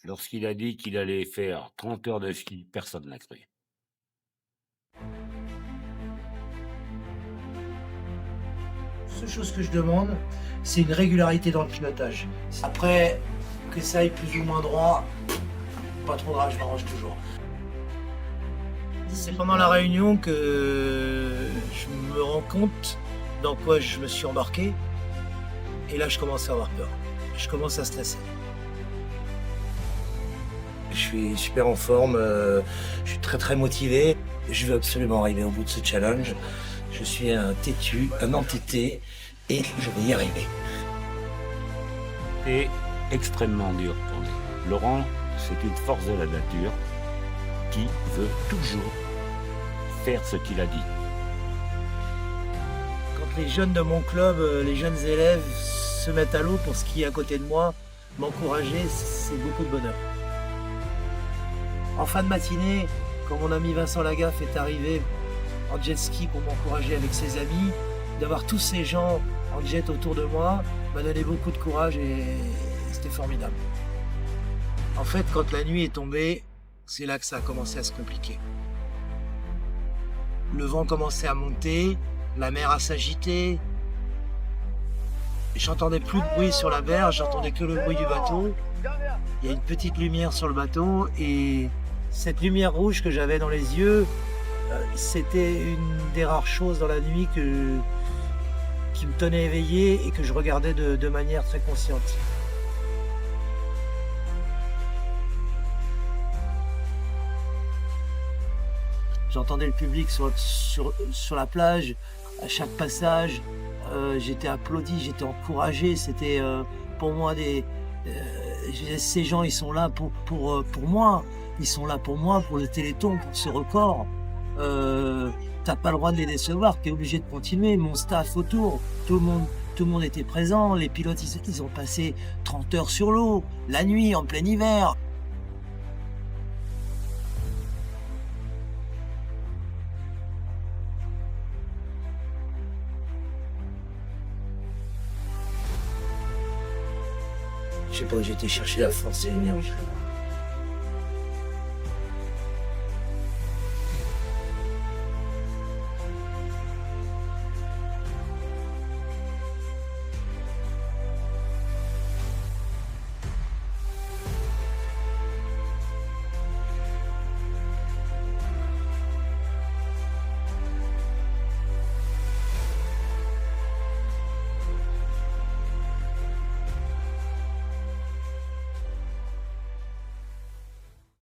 Lorsqu'il a dit qu'il allait faire 30 heures de ski, personne ne l'a cru. La seule chose que je demande, c'est une régularité dans le pilotage. Après, que ça aille plus ou moins droit, pas trop grave, je m'arrange toujours. C'est pendant la réunion que je me rends compte dans quoi je me suis embarqué. Et là, je commence à avoir peur. Je commence à stresser. Je suis super en forme, je suis très motivé. Je veux absolument arriver au bout de ce challenge. Je suis un têtu, un entêté, et je vais y arriver. C'est extrêmement dur pour lui. Laurent, c'est une force de la nature qui veut toujours faire ce qu'il a dit. Quand les jeunes de mon club, les jeunes élèves se mettent à l'eau pour skier à côté de moi, m'encourager, c'est beaucoup de bonheur. En fin de matinée, quand mon ami Vincent Lagaffe est arrivé en jet ski pour m'encourager avec ses amis, d'avoir tous ces gens en jet autour de moi m'a donné beaucoup de courage et c'était formidable. En fait, quand la nuit est tombée, c'est là que ça a commencé à se compliquer. Le vent commençait à monter, la mer à s'agiter. J'entendais plus de bruit sur la berge, j'entendais que le bruit du bateau. Il y a une petite lumière sur le bateau et cette lumière rouge que j'avais dans les yeux, c'était une des rares choses dans la nuit qui me tenait éveillé et que je regardais de manière très consciente. J'entendais le public sur la plage, à chaque passage. J'étais applaudi, j'étais encouragé. C'était pour moi ces gens, ils sont là pour moi. Ils sont là pour moi, pour le Téléthon, pour ce record. T'as pas le droit de les décevoir, t'es obligé de continuer. Mon staff autour, tout le monde était présent. Les pilotes, ils ont passé 30 heures sur l'eau, la nuit, en plein hiver. Je sais pas où j'ai été chercher la force et l'énergie.